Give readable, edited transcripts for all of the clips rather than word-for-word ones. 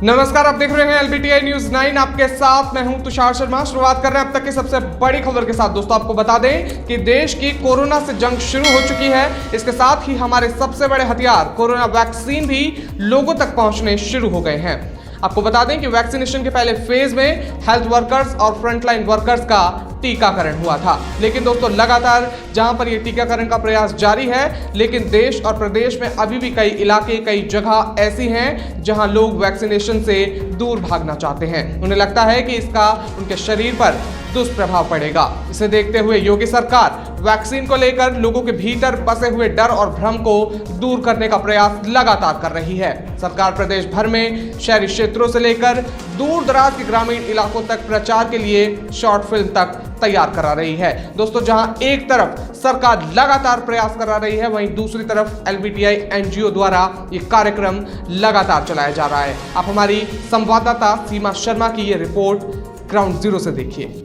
नमस्कार, आप देख रहे हैं LBTI न्यूज 9। आपके साथ मैं हूं तुषार शर्मा। शुरुआत कर रहे हैं अब तक की सबसे बड़ी खबर के साथ। दोस्तों, आपको बता दें कि देश की कोरोना से जंग शुरू हो चुकी है। इसके साथ ही हमारे सबसे बड़े हथियार कोरोना वैक्सीन भी लोगों तक पहुंचने शुरू हो गए हैं। आपको बता दें कि वैक्सीनेशन के पहले फेज में हेल्थ वर्कर्स और फ्रंटलाइन वर्कर्स का टीकाकरण हुआ था। लेकिन दोस्तों, लगातार जहां पर यह टीकाकरण का प्रयास जारी है, लेकिन देश और प्रदेश में अभी भी कई इलाके, कई जगह ऐसी हैं जहां लोग वैक्सीनेशन से दूर भागना चाहते हैं। उन्हें लगता है कि इसका उनके शरीर पर दुष्प्रभाव पड़ेगा। इसे देखते हुए योगी सरकार वैक्सीन को लेकर लोगों के भीतर बसे हुए डर और भ्रम को दूर करने का प्रयास लगातार कर रही है। सरकार प्रदेश भर में शहरी क्षेत्रों से लेकर दूर दराज के ग्रामीण इलाकों तक प्रचार के लिए शॉर्ट फिल्म तक तैयार करा रही है। दोस्तों, जहां एक तरफ सरकार लगातार प्रयास करा रही है, वहीं दूसरी तरफ LBTI NGO द्वारा ये कार्यक्रम लगातार चलाया जा रहा है। आप हमारी संवाददाता सीमा शर्मा की ये रिपोर्ट ग्राउंड जीरो से देखिए।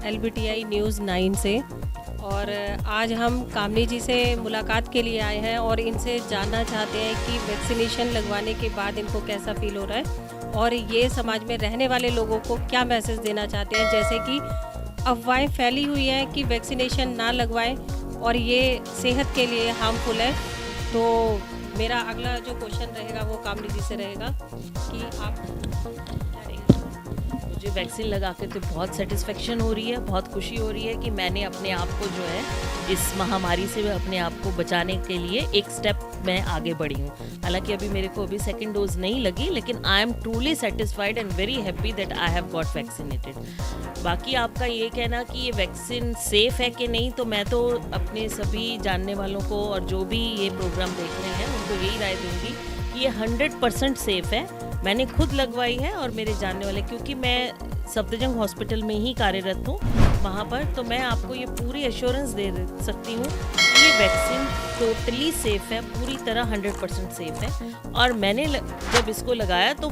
LBTI न्यूज़ 9 से, और आज हम कामनी जी से मुलाकात के लिए आए हैं और इनसे जानना चाहते हैं कि वैक्सीनेशन लगवाने के बाद इनको कैसा फील हो रहा है और ये समाज में रहने वाले लोगों को क्या मैसेज देना चाहते हैं। जैसे कि अफवाहें फैली हुई हैं कि वैक्सीनेशन ना लगवाएं और ये सेहत के लिए हार्मफुल है। तो मेरा अगला जो क्वेश्चन रहेगा वो कामनी जी से रहेगा कि आप मुझे वैक्सीन लगा के तो बहुत सेटिस्फेक्शन हो रही है, बहुत खुशी हो रही है कि मैंने अपने आप को जो है इस महामारी से अपने आप को बचाने के लिए एक स्टेप मैं आगे बढ़ी हूँ। हालांकि अभी मेरे को अभी सेकंड डोज नहीं लगी, लेकिन I am truly satisfied and very happy that I have got vaccinated. बाकी आपका ये कहना कि ये वैक्सीन सेफ़ है कि नहीं, तो मैं तो अपने सभी जानने वालों को और जो भी ये प्रोग्राम देख रहे हैं उनको यही राय दूँगी कि ये 100% सेफ़ है। मैंने खुद लगवाई है और मेरे जानने वाले, क्योंकि मैं सफदरजंग हॉस्पिटल में ही कार्यरत हूँ वहाँ पर, तो मैं आपको ये पूरी एश्योरेंस दे सकती हूँ कि ये वैक्सीन टोटली सेफ़ है, पूरी तरह 100% सेफ़ है। और मैंने जब इसको लगाया तो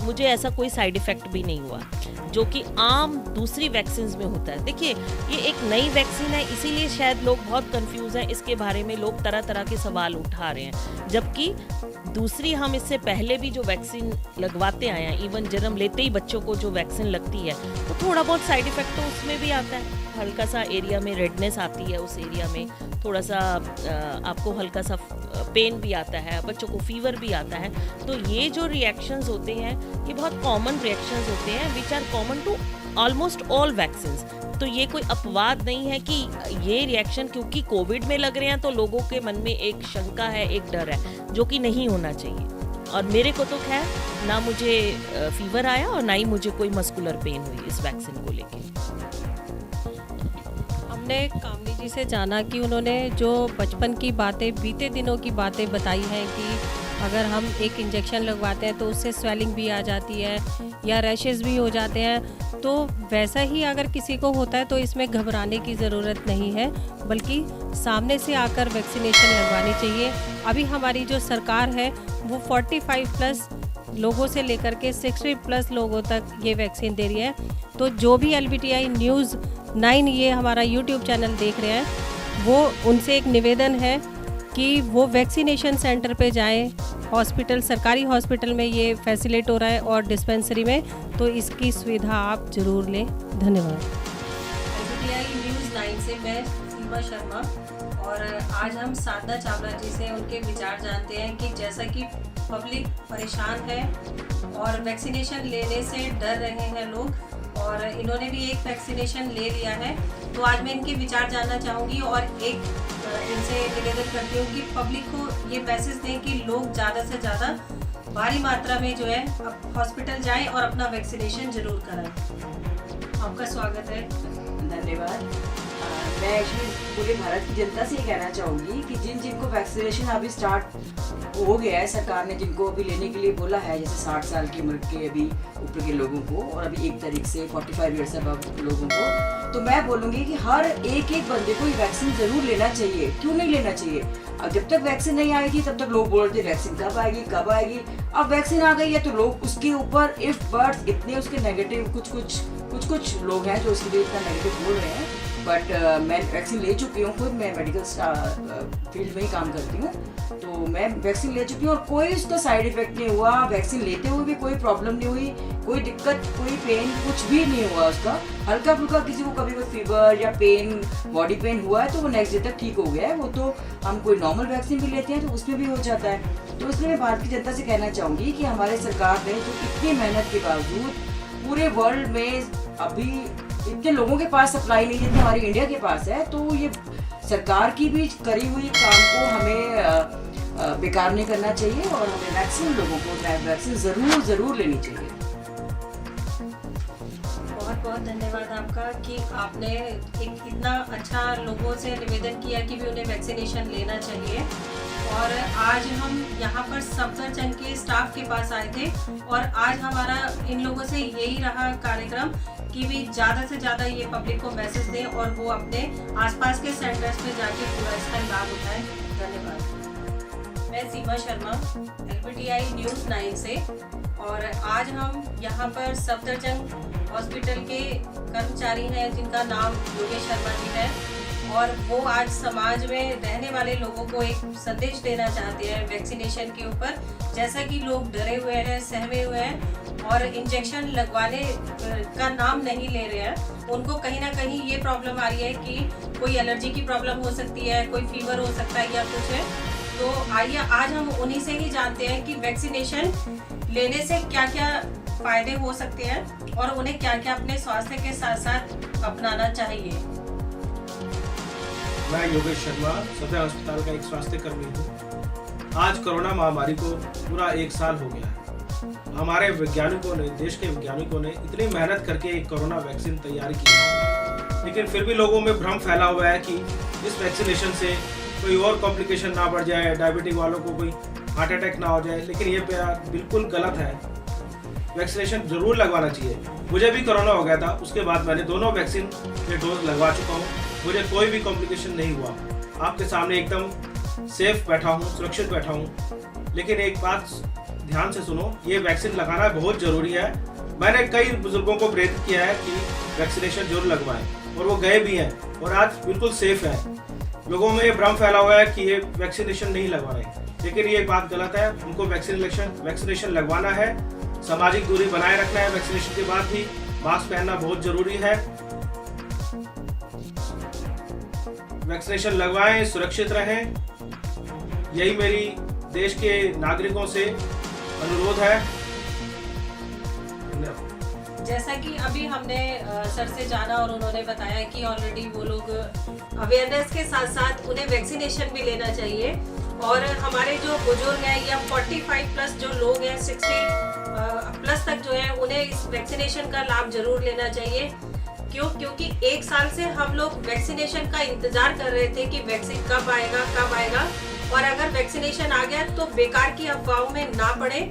मुझे ऐसा कोई साइड इफ़ेक्ट भी नहीं हुआ जो कि आम दूसरी वैक्सीन्स में होता है। देखिए, ये एक नई वैक्सीन है, इसीलिए शायद लोग बहुत कंफ्यूज हैं इसके बारे में, लोग तरह तरह के सवाल उठा रहे हैं। जबकि दूसरी हम इससे पहले भी जो वैक्सीन लगवाते आए हैं, इवन जन्म लेते ही बच्चों को जो वैक्सीन लगती है तो थोड़ा बहुत साइड इफ़ेक्ट तो उसमें भी आता है। हल्का सा एरिया में रेडनेस आती है, उस एरिया में थोड़ा सा आपको हल्का सा पेन भी आता है, बच्चों को फीवर भी आता है। तो ये जो रिएक्शंस होते हैं ये बहुत कॉमन रिएक्शंस होते हैं which are common to almost all vaccines. तो ये कोई अपवाद नहीं है कि ये रिएक्शन क्योंकि कोविड में लग रहे हैं तो लोगों के मन में एक शंका है, एक डर है, जो कि नहीं होना चाहिए। और मेरे को तो खैर ना मुझे फीवर आया और ना ही मुझे कोई मस्कुलर पेन हुई इस वैक्सीन को लेके। हमने कामनी जी से जाना कि उन्होंने जो बचपन की बातें, बीते दिनों की बातें बताई हैं कि अगर हम एक इंजेक्शन लगवाते हैं तो उससे स्वेलिंग भी आ जाती है या रैशेस भी हो जाते हैं। तो वैसा ही अगर किसी को होता है तो इसमें घबराने की ज़रूरत नहीं है, बल्कि सामने से आकर वैक्सीनेशन लगवानी चाहिए। अभी हमारी जो सरकार है वो 45+ लोगों से लेकर के 60+ लोगों तक ये वैक्सीन दे रही है। तो जो भी LBTI न्यूज़ 9 ये हमारा YouTube चैनल देख रहे हैं, वो उनसे एक निवेदन है कि वो वैक्सीनेशन सेंटर पे जाएं। हॉस्पिटल, सरकारी हॉस्पिटल में ये फैसिलिट हो रहा है और डिस्पेंसरी में, तो इसकी सुविधा आप ज़रूर लें। धन्यवाद। LBTI न्यूज़ 9 से मैं सीमा शर्मा, और आज हम साधना चावला जी से उनके विचार जानते हैं कि जैसा कि पब्लिक परेशान है और वैक्सीनेशन लेने से डर रहे हैं लोग, और इन्होंने भी एक वैक्सीनेशन ले लिया है। तो आज मैं इनके विचार जानना चाहूँगी और एक इनसे निवेदन करती हूँ कि पब्लिक को ये मैसेज दें कि लोग ज़्यादा से ज़्यादा भारी मात्रा में जो है हॉस्पिटल जाएं और अपना वैक्सीनेशन जरूर कराएं। आपका स्वागत है। धन्यवाद। मैं एक्चुअली पूरे भारत की जनता से ये कहना चाहूँगी कि जिनको वैक्सीनेशन अभी स्टार्ट हो गया है, सरकार ने जिनको अभी लेने के लिए बोला है, जैसे 60 साल की उम्र के अभी ऊपर के लोगों को और अभी 1 तारीख से 45 ईयर्स अबव लोगों को, तो मैं बोलूँगी कि हर एक बंदे को ये वैक्सीन ज़रूर लेना चाहिए। क्यों नहीं लेना चाहिए? अब जब तक वैक्सीन नहीं आएगी तब तक लोग बोल रहे थे वैक्सीन कब आएगी कब आएगी। अब वैक्सीन आ गई है तो लोग उसके ऊपर इफ बर्ड्स इतने उसके नेगेटिव, कुछ लोग हैं जो उसके लिए इतना नेगेटिव बोल रहे हैं, बट मैं वैक्सीन ले चुकी हूँ खुद, मैं मेडिकल फील्ड में ही काम करती हूँ, तो मैं वैक्सीन ले चुकी हूँ और कोई उसका साइड इफेक्ट नहीं हुआ। वैक्सीन लेते हुए भी कोई प्रॉब्लम नहीं हुई, कोई दिक्कत, कोई पेन, कुछ भी नहीं हुआ उसका। हल्का फुल्का किसी को कभी कोई फीवर या पेन, बॉडी पेन हुआ है तो वो नेक्स्ट डे तक ठीक हो गया है। वो तो हम कोई नॉर्मल वैक्सीन भी लेते हैं तो उसमें भी हो जाता है। तो इसलिए मैं भारत की जनता से कहना चाहूँगी कि हमारे सरकार ने जो इतनी मेहनत के बावजूद पूरे वर्ल्ड में अभी इतने लोगों के पास सप्लाई नहीं है जितने हमारी इंडिया के पास है, तो ये सरकार की भी करी हुई काम को हमें बेकार नहीं करना चाहिए और हमें वैक्सीन, लोगों को वैक्सीन ज़रूर लेनी चाहिए। बहुत बहुत धन्यवाद आपका कि आपने एक इतना अच्छा लोगों से निवेदन किया कि भी उन्हें वैक्सीनेशन लेना चाहिए। और आज हम यहाँ पर सफदरजंग के स्टाफ के पास आए थे और आज हमारा इन लोगों से यही रहा कार्यक्रम कि भी ज़्यादा से ज़्यादा ये पब्लिक को मैसेज दें और वो अपने आसपास के सेंटर्स में जाके पूरा इसका लाभ उठाएं। धन्यवाद। मैं सीमा शर्मा, LBTI न्यूज़ 9 से, और आज हम यहाँ पर सफदरजंग हॉस्पिटल के कर्मचारी हैं जिनका नाम योगेश शर्मा जी है, और वो आज समाज में रहने वाले लोगों को एक संदेश देना चाहते हैं वैक्सीनेशन के ऊपर। जैसा कि लोग डरे हुए हैं, सहमे हुए हैं और इंजेक्शन लगवाने का नाम नहीं ले रहे हैं, उनको कहीं ना कहीं ये प्रॉब्लम आ रही है कि कोई एलर्जी की प्रॉब्लम हो सकती है, कोई फीवर हो सकता है या कुछ है। तो आइए आज हम उन्हीं से ही जानते हैं कि वैक्सीनेशन लेने से क्या क्या फायदे हो सकते हैं और उन्हें क्या क्या अपने स्वास्थ्य के साथ साथ अपनाना चाहिए। मैं योगेश शर्मा, सदर अस्पताल का एक स्वास्थ्य कर्मी हूँ। आज कोरोना महामारी को पूरा 1 साल हो गया है। हमारे वैज्ञानिकों ने, देश के वैज्ञानिकों ने इतनी मेहनत करके एक कोरोना वैक्सीन तैयार की है, लेकिन फिर भी लोगों में भ्रम फैला हुआ है कि इस वैक्सीनेशन से कोई और कॉम्प्लिकेशन ना बढ़ जाए, डायबिटिक वालों को कोई हार्ट अटैक ना हो जाए। लेकिन ये बिल्कुल गलत है। वैक्सीनेशन जरूर लगवाना चाहिए। मुझे भी कोरोना हो गया था, उसके बाद मैंने दोनों वैक्सीन के डोज लगवा चुका हूँ, मुझे कोई भी कॉम्प्लिकेशन नहीं हुआ। आपके सामने एकदम सेफ बैठा हूँ, सुरक्षित बैठा हूँ। लेकिन एक बात ध्यान से सुनो, ये वैक्सीन लगाना बहुत ज़रूरी है। मैंने कई बुजुर्गों को प्रेरित किया है कि वैक्सीनेशन जरूर लगवाएं और वो गए भी हैं और आज बिल्कुल सेफ है। लोगों में ये भ्रम फैला हुआ है कि ये वैक्सीनेशन नहीं लगवा रहे, लेकिन ये बात गलत है। उनको वैक्सीनेशन लगवाना है, सामाजिक दूरी बनाए रखना है। वैक्सीनेशन के बाद भी मास्क पहनना बहुत जरूरी है। वैक्सीनेशन लगवाएं, सुरक्षित रहें, यही मेरी देश के नागरिकों से अनुरोध है। जैसा कि अभी हमने सर से जाना और उन्होंने बताया कि ऑलरेडी वो लोग अवेयरनेस के साथ साथ उन्हें वैक्सीनेशन भी लेना चाहिए। और हमारे जो बुजुर्ग हैं या 45 प्लस जो लोग हैं, 60 प्लस तक जो है, उन्हें इस वैक्सीनेशन का लाभ जरूर लेना चाहिए। क्योंकि 1 साल से हम लोग वैक्सीनेशन का इंतजार कर रहे थे कि वैक्सीन कब आएगा, और अगर वैक्सीनेशन आ गया तो बेकार की अफवाहों में ना पड़े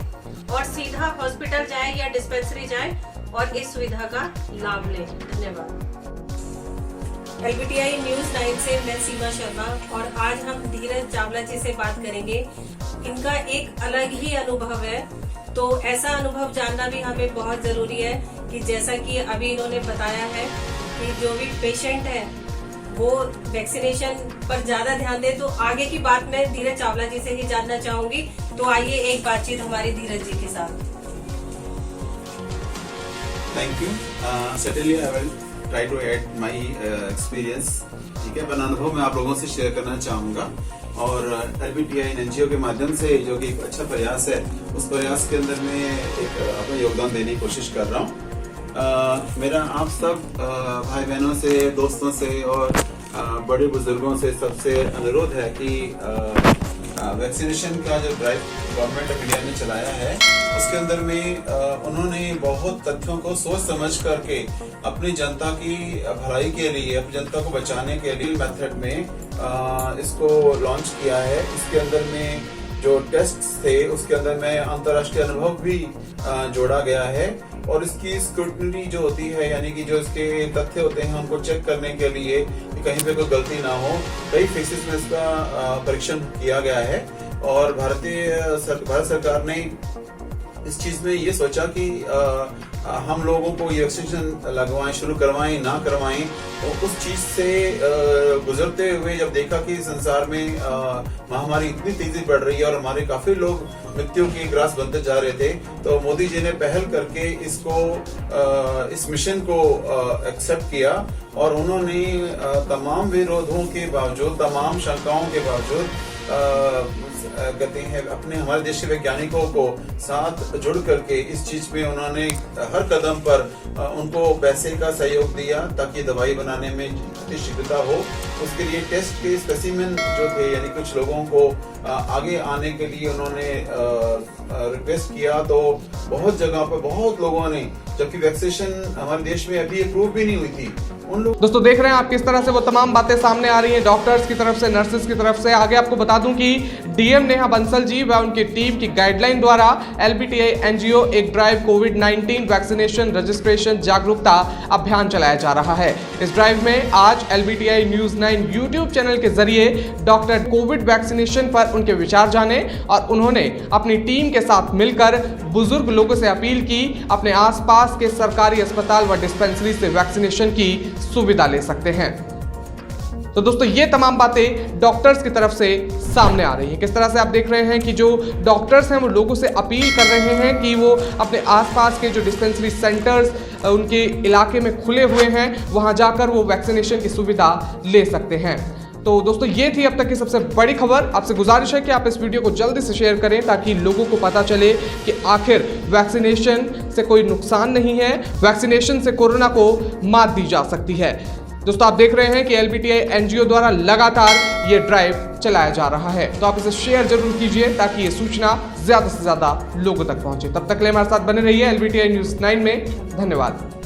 और सीधा हॉस्पिटल जाए या डिस्पेंसरी जाए और इस सुविधा का लाभ लें। धन्यवाद। LBTI न्यूज़ 9 से मैं सीमा शर्मा, और आज हम धीरज चावला जी से बात करेंगे। इनका एक अलग ही अनुभव है, तो ऐसा अनुभव जानना भी हमें बहुत ज़रूरी है कि जैसा कि अभी इन्होंने बताया है कि जो भी पेशेंट है वो वैक्सीनेशन पर ज़्यादा ध्यान दे। तो आगे की बात मैं धीरज चावला जी से ही जानना चाहूँगी। तो आइए एक बातचीत हमारी धीरज जी के साथ। Thank you. Certainly I will try to add my experience. ठीक है, अपना अनुभव मैं आप लोगों से शेयर करना चाहूँगा और LBTI NGO के माध्यम से जो कि एक अच्छा प्रयास है, उस प्रयास के अंदर मैं एक अपना योगदान देने की कोशिश कर रहा हूँ। मेरा आप सब भाई बहनों से, दोस्तों से और बड़े बुजुर्गों से सबसे अनुरोध है कि वैक्सीनेशन का जो ड्राइव गवर्नमेंट ऑफ इंडिया ने चलाया है, उसके अंदर में उन्होंने बहुत तथ्यों को सोच समझ करके अपनी जनता की भलाई के लिए, अपनी जनता को बचाने के लिए मेथड में इसको लॉन्च किया है। इसके अंदर में जो टेस्ट थे उसके अंदर में अंतर्राष्ट्रीय अनुभव भी जोड़ा गया है और इसकी स्क्रूटनी जो होती है, यानी कि जो इसके तथ्य होते हैं उनको चेक करने के लिए कि कहीं पे कोई गलती ना हो, कई फेसेस में इसका परीक्षण किया गया है। और भारत सरकार ने इस चीज में ये सोचा कि हम लोगों को ये वैक्सीनेशन लगवाएं, शुरू करवाएं ना करवाएं, तो उस चीज से गुजरते हुए जब देखा कि संसार में महामारी इतनी तेजी बढ़ रही है और हमारे काफी लोग मृत्यु की ग्रास बनते जा रहे थे, तो मोदी जी ने पहल करके इस मिशन को एक्सेप्ट किया और उन्होंने तमाम विरोधों के बावजूद, तमाम शंकाओं के बावजूद कहते हैं अपने हमारे देश के वैज्ञानिकों को साथ जुड़ करके इस चीज में उन्होंने हर कदम पर उनको पैसे का सहयोग दिया ताकि दवाई बनाने में जितनी शीघ्रता हो। उसके लिए टेस्ट के स्पेसिमेन जो थे, यानी कुछ लोगों को आगे आने के लिए उन्होंने रिक्वेस्ट किया, तो बहुत जगह पर बहुत लोगों ने, जबकि वैक्सीनेशन हमारे देश में अभी अप्रूव भी नहीं हुई थी, उन लोग दोस्तों देख रहे हैं आप किस तरह से वो तमाम बातें सामने आ रही हैं डॉक्टर्स की तरफ से, नर्सेस की तरफ से। आगे आपको बता दूं कि डीएम नेहा बंसल जी व उनकी टीम की गाइडलाइन द्वारा एलबीटीआई एनजीओ एक ड्राइव कोविड-19 वैक्सीनेशन रजिस्ट्रेशन जागरूकता अभियान चलाया जा रहा है। इस ड्राइव में आज एलबीटीआई न्यूज 9 यूट्यूब चैनल के जरिए डॉक्टर कोविड वैक्सीनेशन पर उनके विचार जाने और उन्होंने अपनी टीम के साथ मिलकर बुजुर्ग लोगों से अपील की अपने आसपास के सरकारी अस्पताल व डिस्पेंसरी से वैक्सीनेशन की सुविधा ले सकते हैं। तो दोस्तों ये तमाम बातें डॉक्टर्स की तरफ से सामने आ रही हैं। किस तरह से आप देख रहे हैं कि जो डॉक्टर्स हैं वो लोगों से अपील कर रहे हैं कि वो अपने आसपास के जो डिस्पेंसरी सेंटर्स उनके इलाके में खुले हुए हैं वहां जाकर वो वैक्सीनेशन की सुविधा ले सकते हैं। तो दोस्तों ये थी अब तक की सबसे बड़ी खबर। आपसे गुजारिश है कि आप इस वीडियो को जल्दी से शेयर करें ताकि लोगों को पता चले कि आखिर वैक्सीनेशन से कोई नुकसान नहीं है, वैक्सीनेशन से कोरोना को मात दी जा सकती है। दोस्तों आप देख रहे हैं कि एलबीटीआई एनजीओ द्वारा लगातार ये ड्राइव चलाया जा रहा है, तो आप इसे शेयर जरूर कीजिए ताकि ये सूचना ज्यादा से ज्यादा लोगों तक पहुंचे। तब तक के लिए हमारे साथ बने रहिए एलबीटीआई न्यूज 9 में। धन्यवाद।